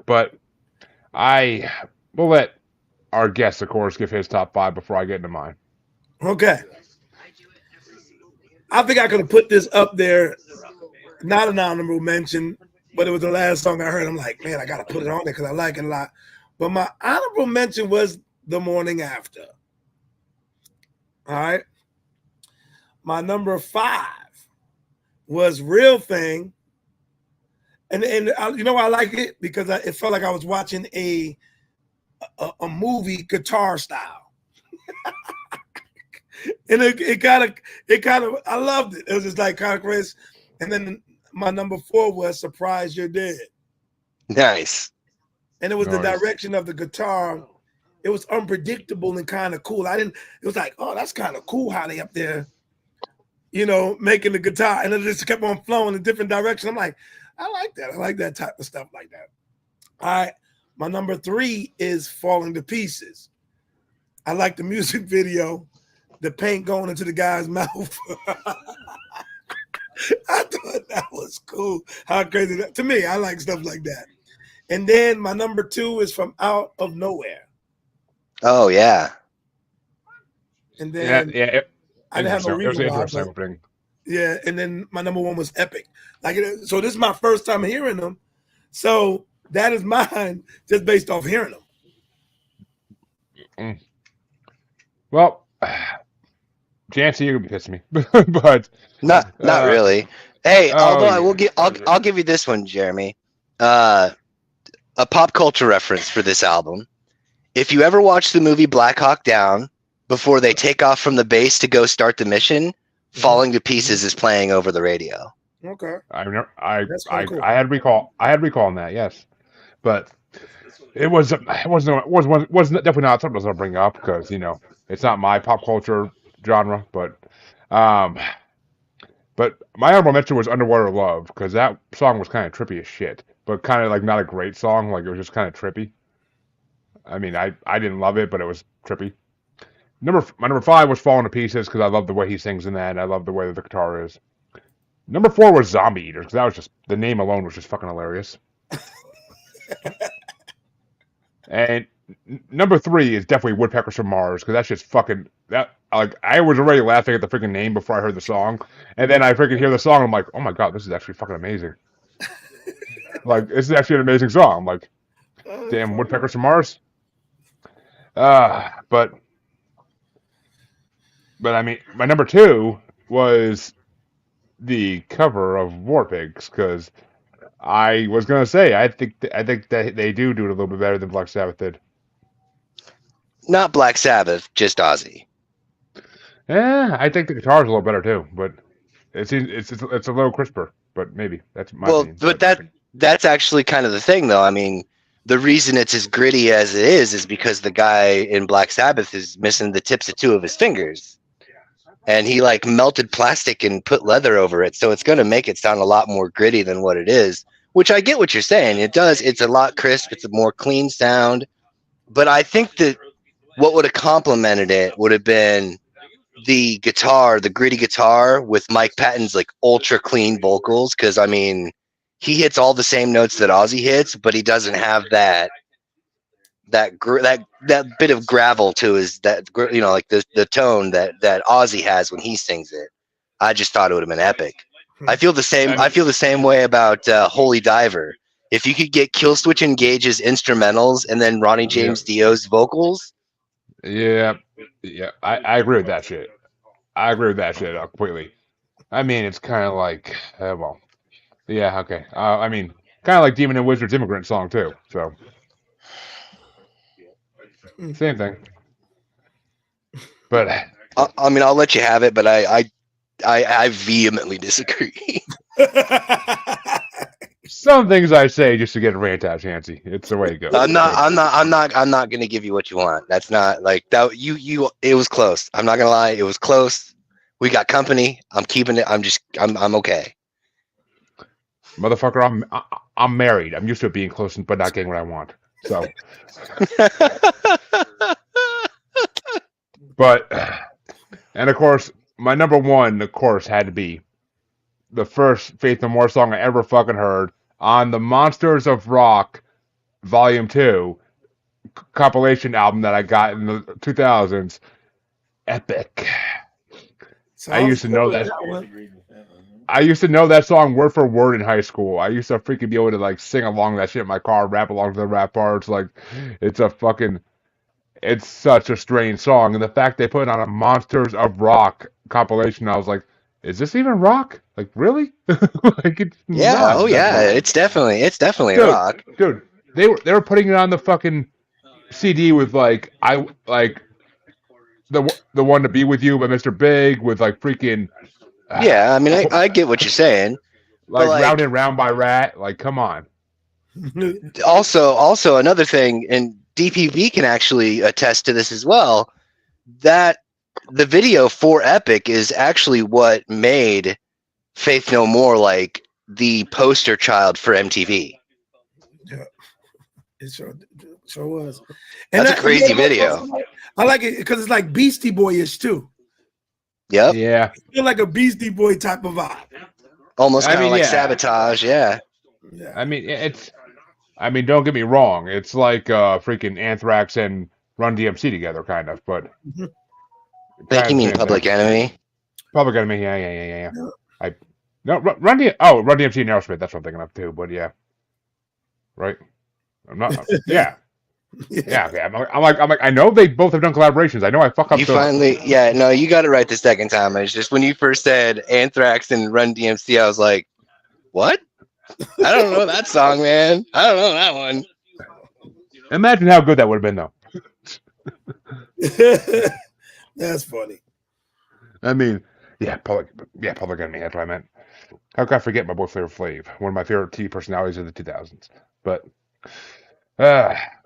but I will let our guest, of course, give his top 5 before I get into mine. Okay. I think I could have put this up there, not an honorable mention, but it was the last song I heard. I'm like, man, I got to put it on there because I like it a lot. But my honorable mention was The Morning After. All right. My number 5 was Real Thing. And you know, I like it because it felt like I was watching a movie guitar style. And it kind of, I loved it. It was just like kind of crazy. And then my number 4 was Surprise You're Dead. Nice. And it was the Nice. direction of the guitar. It was unpredictable and kind of cool. It was like, oh, that's kind of cool how they up there, you know, making the guitar. And it just kept on flowing in different directions. I'm like, I like that. I like that type of stuff like that. All right. My number 3 is Falling to Pieces. I like the music video. The paint going into the guy's mouth. I thought that was cool. How crazy that, to me, I like stuff like that. And then my number 2 is From Out of Nowhere. Oh yeah. And then I didn't have no It was reason an why, interesting but opening. yeah. And then my number 1 was Epic. So this is my first time hearing them. So that is mine, just based off hearing them. Well, Jancy, you're gonna be pissing me, but Not really. Hey, although yeah. I'll give you this one, Jeremy. A pop culture reference for this album. If you ever watch the movie Black Hawk Down, before they take off from the base to go start the mission, Falling to Pieces is playing over the radio. Okay. I Cool. had recall on that, yes, but it wasn't definitely not something I was gonna bring up because it's not my pop culture genre, but my honorable mention was Underwater Love because that song was kind of trippy as shit, but kind of like not a great song, like it was just kind of trippy. I mean, I didn't love it, but it was trippy. My number 5 was Falling to Pieces because I love the way he sings in that. And I love the way that the guitar is. Number 4 was Zombie Eaters because that was just the name alone was just fucking hilarious. And number 3 is definitely Woodpeckers from Mars because that's just fucking that. Like I was already laughing at the freaking name before I heard the song, and then I freaking hear the song. I'm like, oh my God, this is actually fucking amazing. Like this is actually an amazing song. I'm like, damn, Woodpeckers from Mars. But I mean, my number 2 was the cover of War Pigs because I was gonna say I think that they do it a little bit better than Black Sabbath did. Not Black Sabbath, just Ozzy. Yeah, I think the guitar is a little better too, but it's a little crisper. But maybe that's my opinion. But that's actually kind of the thing, though. I mean, the reason it's as gritty as it is because the guy in Black Sabbath is missing the tips of 2 of his fingers. And he like melted plastic and put leather over it. So it's going to make it sound a lot more gritty than what it is, which I get what you're saying. It does. It's a lot crisp. It's a more clean sound. But I think that what would have complemented it would have been the guitar, the gritty guitar with Mike Patton's like ultra clean vocals. Cause I mean, he hits all the same notes that Ozzy hits, but he doesn't have that bit of gravel to his like the tone that Ozzy has when he sings it. I just thought it would have been epic. I feel the same way about Holy Diver. If you could get Killswitch Engage's instrumentals and then Ronnie James Dio's vocals. Yeah, I agree with that shit. I agree with that shit completely. I mean, it's kind of like, okay. I mean, kind of like Demon and Wizard's Immigrant Song too. So, same thing. But I mean, I'll let you have it, but I vehemently disagree. some things I say just to get a rant out, Chancey. It's the way it goes. I'm not gonna give you what you want. That's not like that. It was close. I'm not gonna lie. It was close. We got company. I'm keeping it. I'm okay. Motherfucker, I'm married. I'm used to being close but not getting what I want. So, but, and of course, my number one, of course, had to be the first Faith No More song I ever fucking heard on the Monsters of Rock Volume 2 compilation album that I got in the 2000s. Epic. So I used to know that. one. I used to know that song word for word in high school. I used to freaking be able to like sing along that shit in my car, rap along to the rap parts. Like, it's such a strange song. And the fact they put it on a Monsters of Rock compilation, I was like, is this even rock? Like, really? Like, it's Yeah. not. Oh yeah. Rock. It's definitely Dude, rock. dude, they were putting it on the fucking CD with like the one to be with you by Mr. Big with like freaking Yeah. I mean, I get what you're saying, but like Round like and Round by Rat. Like, come on. also another thing, and DPV can actually attest to this as well. That the video for Epic is actually what made Faith No More like the poster child for MTV. Yeah, it sure was. That's a crazy you know what video. else I like it because it's like Beastie Boyish too. Yep. Yeah. It's still like a Beastie Boy type of vibe. Almost I kind of mean, like yeah. Sabotage. Yeah. Yeah. I mean, don't get me wrong. It's like freaking Anthrax and Run DMC together, kind of, but Mhm. I think you mean same Public thing. Enemy. Public Enemy, yeah. Yeah. Run DMC and Aerosmith. That's what I'm thinking of too. But yeah, right. I'm not. Yeah. Yeah. Okay. I'm like. I know they both have done collaborations. I know I fuck up. You finally, yeah, no, you got it right the second time. It's just when you first said Anthrax and Run DMC, I was like, what? I don't know that song, man. I don't know that one. Imagine how good that would have been, though. That's funny. I mean, Public Enemy. That's what I meant. How could I forget my boy Flavor Flav, one of my favorite TV personalities of the 2000s? But,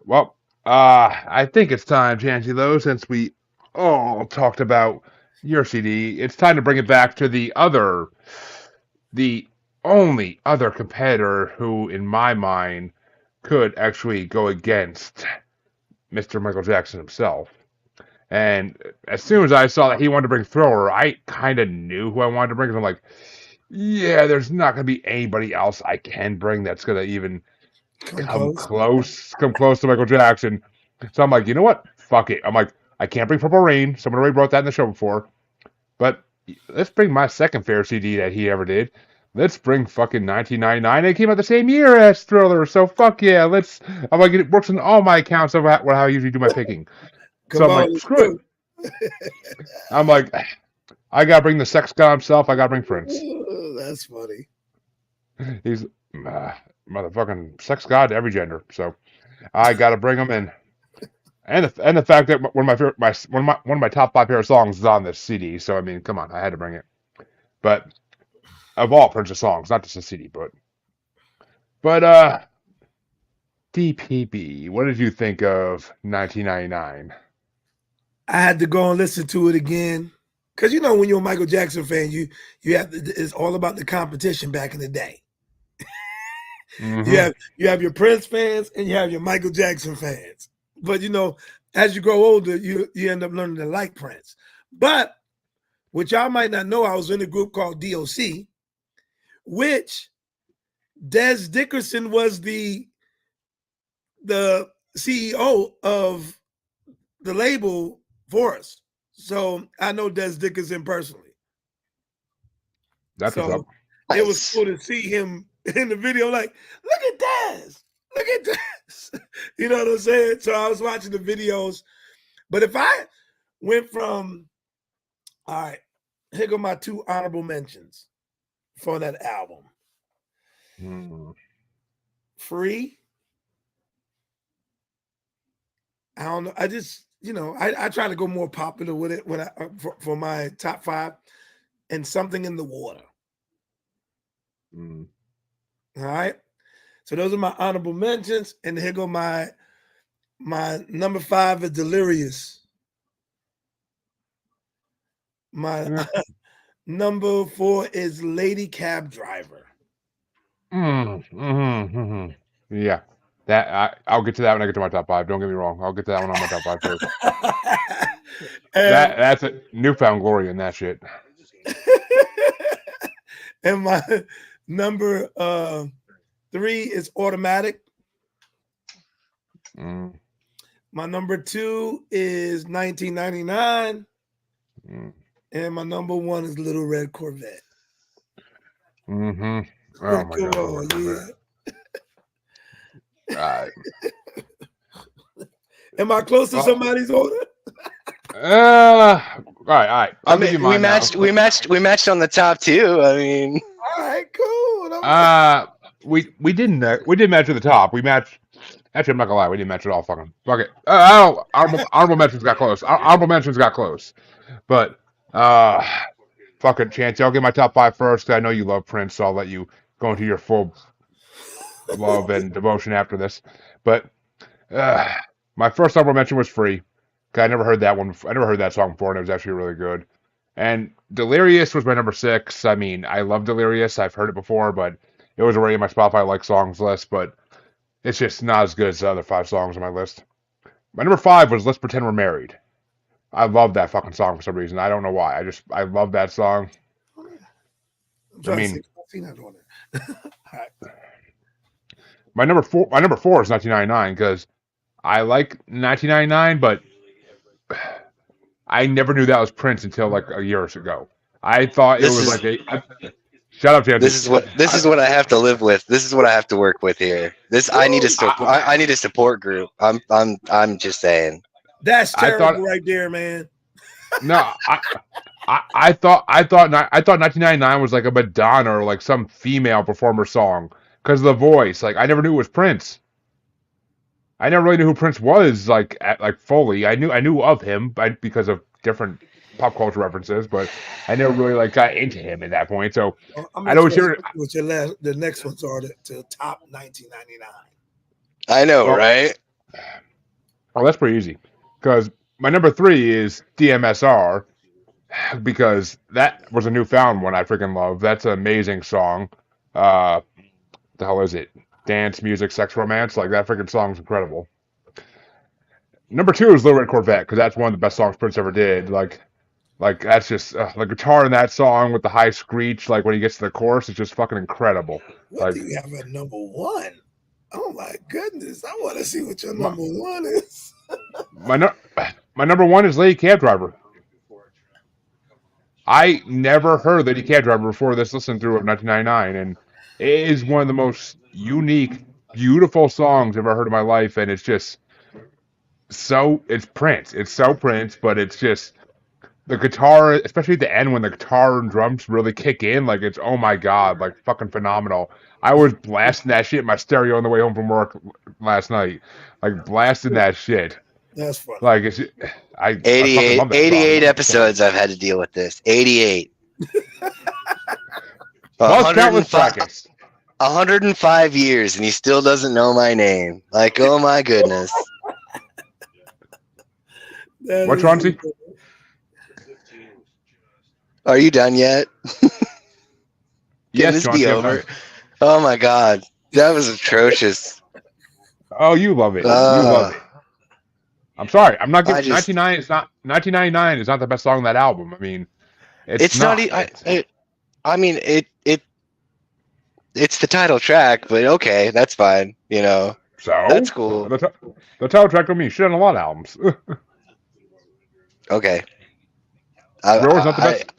well, I think it's time, Chancey, though, since we all talked about your CD, it's time to bring it back to the only other competitor who, in my mind, could actually go against Mr. Michael Jackson himself. And as soon as I saw that he wanted to bring Thriller, I kind of knew who I wanted to bring. Because I'm like, yeah, there's not going to be anybody else I can bring that's going to even come close to Michael Jackson. So I'm like, you know what? Fuck it. I'm like, I can't bring Purple Rain. Someone already wrote that in the show before. But let's bring my second favorite CD that he ever did. Let's bring fucking 1999. It came out the same year as Thriller. So fuck yeah. I'm like, it works on all my accounts of how I usually do my picking. So I'm like, screw it. I'm like, I gotta bring the sex god himself. I gotta bring Prince. That's funny. He's motherfucking sex god to every gender. So I gotta bring him in. And the fact that one of my top 5 favorite songs is on this CD. So I mean, come on, I had to bring it. But of all Prince's songs, not just the CD, but DPB, what did you think of 1999? I had to go and listen to it again. Because you know, when you're a Michael Jackson fan, you have to, it's all about the competition back in the day. Mm-hmm. You have your Prince fans and you have your Michael Jackson fans. But you know, as you grow older, you end up learning to like Prince. But what y'all might not know, I was in a group called DOC, which Des Dickerson was the CEO of the label for us. So I know Des Dickerson personally. That's what's up. It was cool to see him in the video, like, look at Des. Look at this. You know what I'm saying? So I was watching the videos. But if I went from, all right, here go my 2 honorable mentions for that album. Free. I don't know. I just, you know, I try to go more popular with it when for my top 5, and Something in the Water. All right. So those are my honorable mentions, and here go my number 5 is Delirious. My number 4 is Lady Cab Driver. Yeah, I'll get to that when I get to my top 5. Don't get me wrong. I'll get to that one on my top 5 first. That's a newfound glory in that shit. And my number 3 is Automatic. My number 2 is 1999. And my number 1 is Little Red Corvette. Oh my God. Yeah. Am I close to somebody's order? All right. I mean, we matched on the top 2. I mean, all right, cool. We didn't match at the top. We matched. Actually, I'm not gonna lie. We didn't match at all. Fuck it. Honorable mentions got close. Honorable mentions got close, but fucking Chance. I'll get my top 5 first. I know you love Prince, so I'll let you go into your full love and devotion after this. But my first honorable mention was Free. I never heard that one. I never heard that song before, and it was actually really good. And Delirious was my number 6. I mean, I love Delirious. I've heard it before, but it was already on my Spotify like songs list. But it's just not as good as the other 5 songs on my list. My number 5 was Let's Pretend We're Married. I love that fucking song for some reason. I don't know why. I love that song. I mean, my number 4 is 1999 because I like 1999, but I never knew that was Prince until like a year ago. I thought it was like a. Shut up, Chance. This is what I have to live with. This is what I have to work with here. I need a support group. I'm just saying. That's terrible right there, man. No, I thought 1999 was like a Madonna or like some female performer song because of the voice. Like I never knew it was Prince. I never really knew who Prince was like fully. I knew of him because of different pop culture references, but I never really like got into him at that point. So I always hear what the next ones are to top 1999. I know, right? Oh, that's pretty easy because my number 3 is DMSR because that was a newfound one I freaking love. That's an amazing song. The hell is it? Dance, music, sex, romance. Like that freaking song's incredible. Number 2 is Little Red Corvette because that's one of the best songs Prince ever did. Like that's just the guitar in that song with the high screech. Like when he gets to the chorus, it's just fucking incredible. What do you have at number 1? Oh my goodness! I want to see what your number 1 is. my number 1 is Lady Cab Driver. I never heard Lady Cab Driver before this listen through of 1999, and it is one of the most unique, beautiful songs I've ever heard in my life, and it's just it's Prince. It's so Prince, but it's just the guitar, especially at the end when the guitar and drums really kick in, like it's, oh my God, like fucking phenomenal. I was blasting that shit in my stereo on the way home from work last night, like blasting that shit. That's funny. Like it's, 88 episodes I've had to deal with this. 88. 105 years and he still doesn't know my name. Like, oh my goodness. What's Ronzi? Are you done yet? Can this be over? Oh my God. That was atrocious. Oh, you love it. You love it. I'm sorry. I'm not giving 99. It's not 1999 is not the best song on that album. I mean, it's not. It's the title track, but okay, that's fine. You know, so that's cool. The title track don't mean shit on a lot of albums. Okay. Thriller's not the best.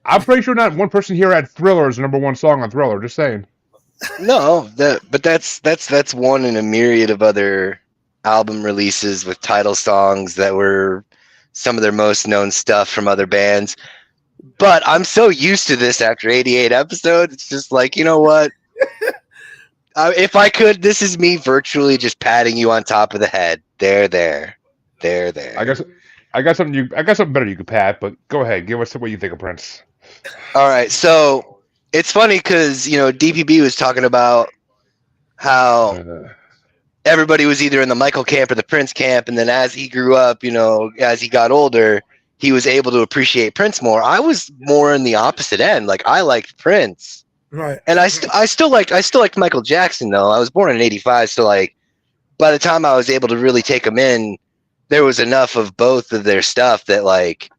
I'm pretty sure not one person here had Thriller as the number 1 song on Thriller. Just saying. No, but that's one in a myriad of other album releases with title songs that were some of their most known stuff from other bands. But I'm so used to this after 88 episodes. It's just like, you know what? If I could, this is me virtually just patting you on top of the head. There. I got something better you could pat, but go ahead. Give us what you think of Prince. All right. So it's funny because, you know, DPB was talking about how Uh, everybody was either in the Michael camp or the Prince camp, and then as he grew up, as he got older, he was able to appreciate Prince more. I was more in the opposite end. Like I liked Prince, Right. and I still liked Michael Jackson though. I was born in '85, so like by the time I was able to really take them in, there was enough of both of their stuff that like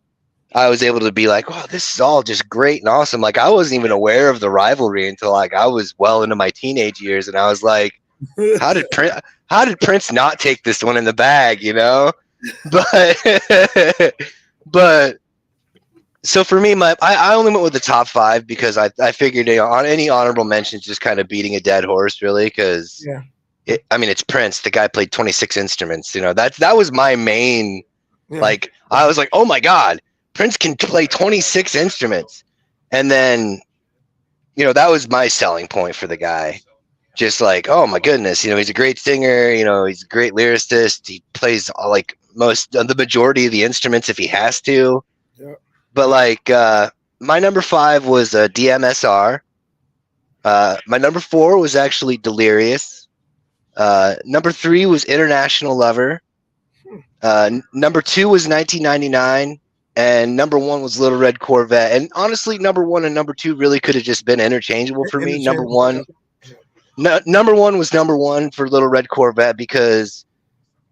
I was able to be like, "Oh, this is all just great and awesome." Like I wasn't even aware of the rivalry until like I was well into my teenage years, and I was like, how did Prince not take this one in the bag, But but so for me, I only went with the top 5 because I figured on any honorable mentions, just kind of beating a dead horse, really, because Yeah. it's Prince. The guy played 26 instruments. That was my main. Yeah. Like I was like, oh my god, Prince can play 26 instruments, and then that was my selling point for the guy. Just like, oh my goodness, he's a great singer, he's a great lyricist. He plays like the majority of the instruments if he has to. Yeah. But like, my number 5 was a DMSR. My number 4 was actually Delirious. Number 3 was International Lover. Number 2 was 1999. And number 1 was Little Red Corvette. And honestly, number 1 and number 2 really could have just been interchangeable for me. Number 1. Number 1 was number 1 for Little Red Corvette because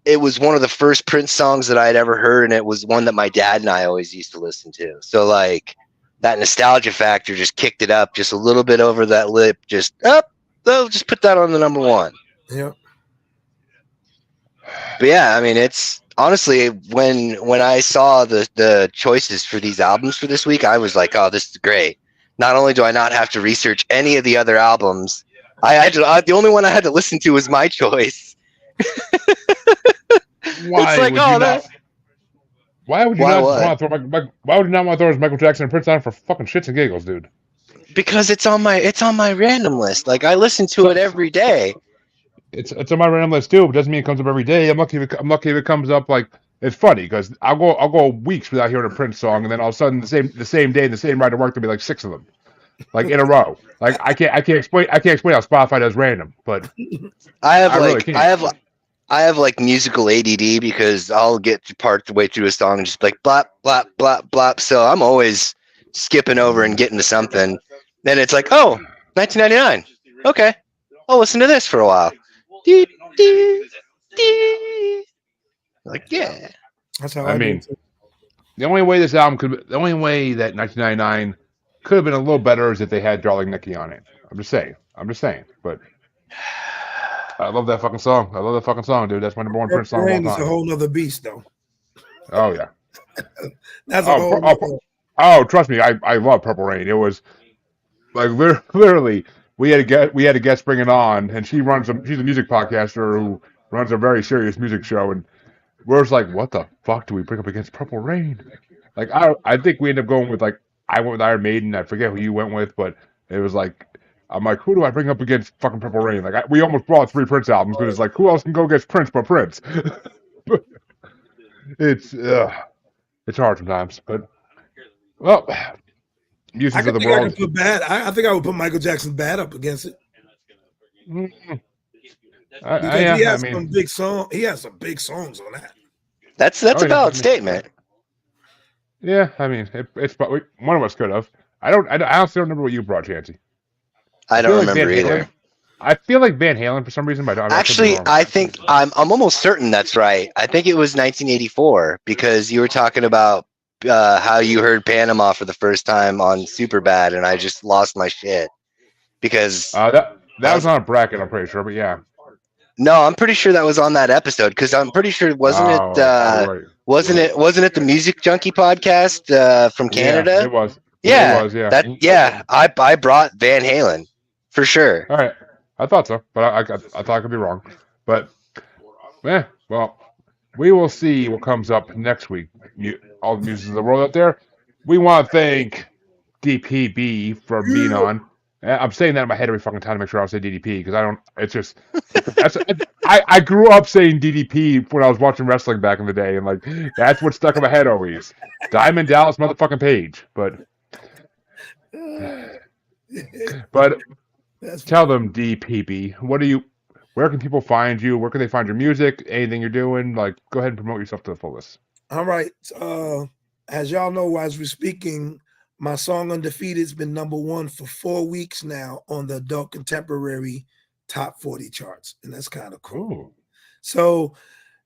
it was one of the first Prince songs that I had ever heard, and it was one that my dad and I always used to listen to. So like that nostalgia factor just kicked it up just a little bit over that lip. Just just put that on the number 1. Yeah. But yeah, I mean, it's honestly when I saw the choices for these albums for this week, I was like, oh, this is great. Not only do I not have to research any of the other albums, the only one I had to listen to was my choice. why It's like, would oh, you that. not? Why would you Why not what? want to throw? Why would you not want to throw Michael Jackson and Prince on for fucking shits and giggles, dude? Because it's on my random list. Like I listen to it every day. It's on my random list too, but doesn't mean it comes up every day. I'm lucky if it comes up like it's funny because I'll go weeks without hearing a Prince song, and then all of a sudden the same day, the same ride to work, there'll be like 6 of them, like in a row. Like I can't explain how Spotify does random, but I really can't. I have like musical ADD because I'll get to part the way through a song and just like blop blop blop blop. So I'm always skipping over and getting to something. Then it's like, oh, 1999. Okay, I'll listen to this for a while. Dee, dee, dee. Like yeah. That's how I mean, do it. the only way that 1999 could have been a little better is if they had Darling Nikki on it. I'm just saying. But I love that fucking song. Dude. That's my number 1 Prince song of all Rain is a time. whole nother beast, though. Oh yeah. That's a whole. Nother... Oh, trust me, I love Purple Rain. It was like literally we had a guest bring it on, and she's a music podcaster who runs a very serious music show, and we're just like, what the fuck do we bring up against Purple Rain? Like I think we ended up going with like I went with Iron Maiden. I forget who you went with, but it was like I'm like, who do I bring up against fucking Purple Rain? Like we almost brought 3 Prince albums because it's like who else can go against Prince but Prince? It's hard sometimes, but well, musings of the world. I think I would put Michael Jackson Bad up against it. Because he has some big song. He has some big songs on that. That's a valid statement. Yeah, I mean, it's one of us could have. I honestly don't remember what you brought, Chancey. I don't remember either. I feel like Van Halen for some reason, but I think I'm almost certain that's right. I think it was 1984 because you were talking about how you heard Panama for the first time on Superbad, and I just lost my shit because that was on a bracket. I'm pretty sure, but yeah. No, I'm pretty sure that was on that episode because I'm pretty sure wasn't it the Music Junkie podcast from Canada? Yeah, it was. Yeah, it was, yeah. I brought Van Halen for sure. All right, I thought so, but I thought I could be wrong. But yeah, well, we will see what comes up next week. All the musicians of the world out there. We want to thank DPB for being on. I'm saying that in my head every fucking time to make sure I don't say DDP because I don't. It's just I grew up saying DDP when I was watching wrestling back in the day, and like that's what stuck in my head always. Diamond Dallas motherfucking Page, but tell them DPB. What do you Where can people find you? Where can they find your music? Anything you're doing? Like, go ahead and promote yourself to the fullest. All right. As y'all know, as we're speaking, my song Undefeated has been #1 for 4 weeks now on the adult contemporary top 40 charts. And that's kind of cool. Ooh. So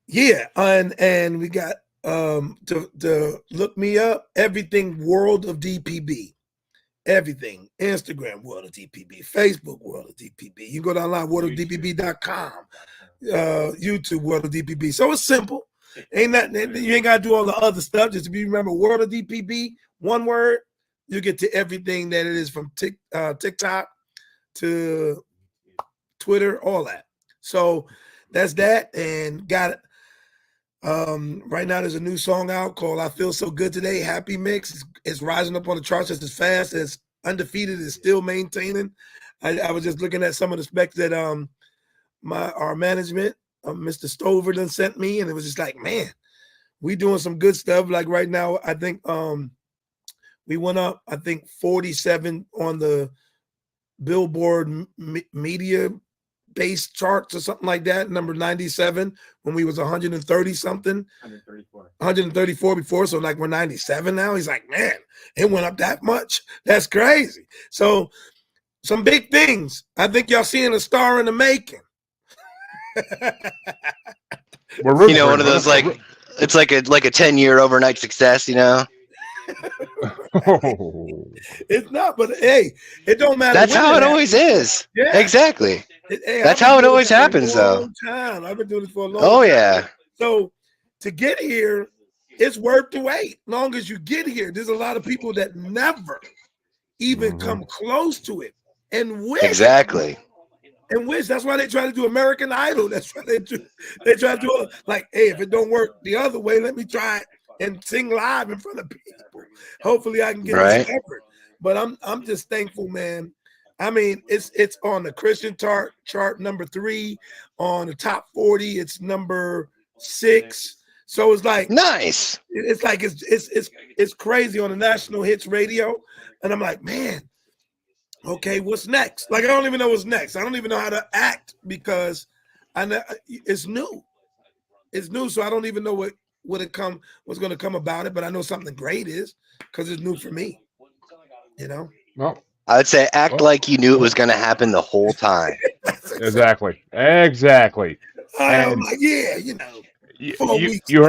yeah, and we got to look me up, everything World of DPB. Everything. Instagram World of DPB, Facebook World of DPB. You go down online, worldofdpb.com, YouTube World of DPB. So it's simple. Ain't that you ain't gotta do all the other stuff. Just if you remember World of DPB, one word, you get to everything that it is from TikTok to Twitter, all that. So that's that, and got it. Right now there's a new song out called I Feel So Good Today, Happy Mix. It's rising up on the charts just as fast as Undefeated is still maintaining. I was just looking at some of the specs that our management, Mr. Stover done sent me, and it was just like, man, we doing some good stuff. Like right now, I think we went up, I think 47 on the Billboard media base charts or something like that, number 97 when we was 130 something, 134 before. So like we're 97 now. He's like, man, it went up that much. That's crazy. So some big things. I think y'all seeing a star in the making. One of those like it's like a 10-year overnight success, Oh. It's not, but hey, it don't matter. That's how it always is. Yeah. Exactly. That's how it always happens, though. I've been doing this for a long time. Oh, time. yeah. So to get here, it's worth the wait. Long as you get here, there's a lot of people that never even come close to it and wish. Exactly. And wish. That's why they try to do American Idol. That's why they try to do it. Like, hey, if it don't work the other way, let me try it and sing live in front of people. Hopefully I can get discovered. But I'm just thankful, man. I mean, it's on the Christian chart number 3, on the top 40, it's number 6. So it's like nice. It's like it's crazy on the national hits radio. And I'm like, man, okay, what's next? Like I don't even know what's next. I don't even know how to act because I know it's new. It's new, so I don't even know what's going to come about it. But I know something great is because it's new for me. Well, I would say act like you knew it was going to happen the whole time. Exactly. I'm like, yeah, 4 weeks. You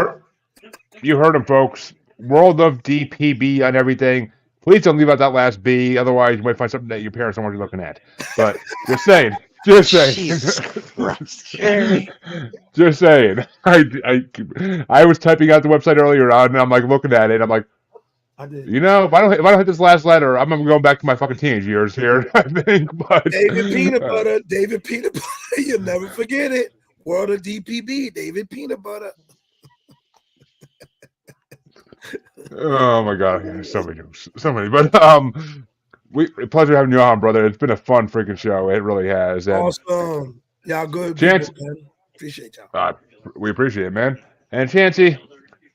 heard him, folks. World of DPB on everything. Please don't leave out that last B, otherwise you might find something that your parents don't want you looking at. But just saying. Jesus Christ. Just saying. I was typing out the website earlier on, and I'm like looking at it. I'm like, I did. If I don't hit this last letter, I'm going back to my fucking teenage years here. I think. But David Peanut Butter. You'll never forget it. World of DPB. David Peanut Butter. Oh my God, so many. But pleasure having you on, brother. It's been a fun freaking show. It really has. And awesome. Y'all good Chance, people, man. Appreciate y'all. We appreciate it, man. And Chancey,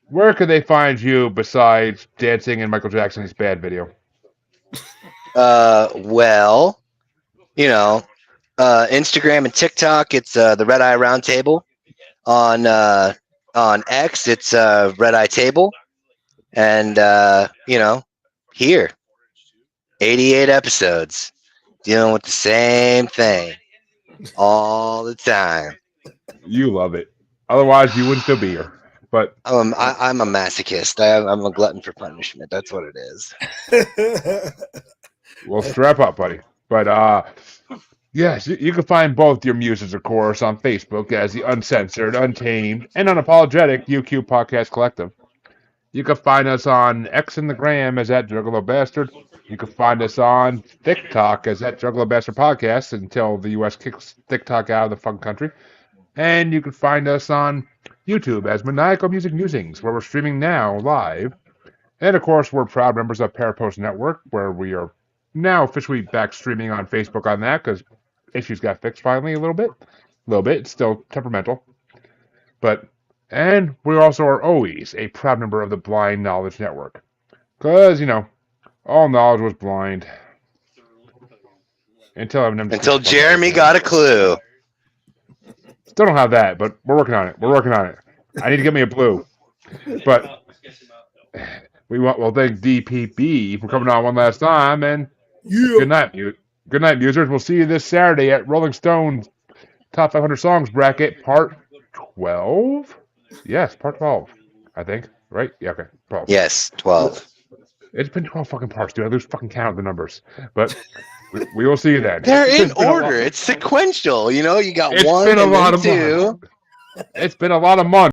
where can they find you besides dancing in Michael Jackson's Bad video? Well, Instagram and TikTok, it's the Red Eye Roundtable. On X, it's Red Eye Table. And here, 88 episodes, dealing with the same thing all the time. You love it. Otherwise, you wouldn't still be here. But I'm a masochist. I'm a glutton for punishment. That's what it is. Well, strap up, buddy. But yes, you can find both your muses, of course, on Facebook as the Uncensored, Untamed, and Unapologetic UQ Podcast Collective. You can find us on X and the Gram as at Juggalo Bastard. You can find us on TikTok as at Juggalo Bastard Podcast until the U.S. kicks TikTok out of the fun country. And you can find us on YouTube as Maniacal Musings, where we're streaming now live. And of course, we're proud members of Parapost Network, where we are now officially back streaming on Facebook on that because issues got fixed finally a little bit. It's still temperamental. And we also are always a proud member of the Blind Knowledge Network. Because, all knowledge was blind. Until Jeremy got a clue. Still don't have that, but we're working on it. We're working on it. I need to get me a blue. But we'll thank DPB for coming on one last time, and Yeah. good night, musers. We'll see you this Saturday at Rolling Stone's Top 500 Songs bracket, part 12. Yes, part 12. I think. Right? Yeah. Okay. 12. Yes, 12. It's been 12 fucking parts, dude. I lose fucking count of the numbers. But we will see you then. They're in It's been a order. lot- It's sequential. You know, you got It's one been a and lot then of two. It's been a lot of months.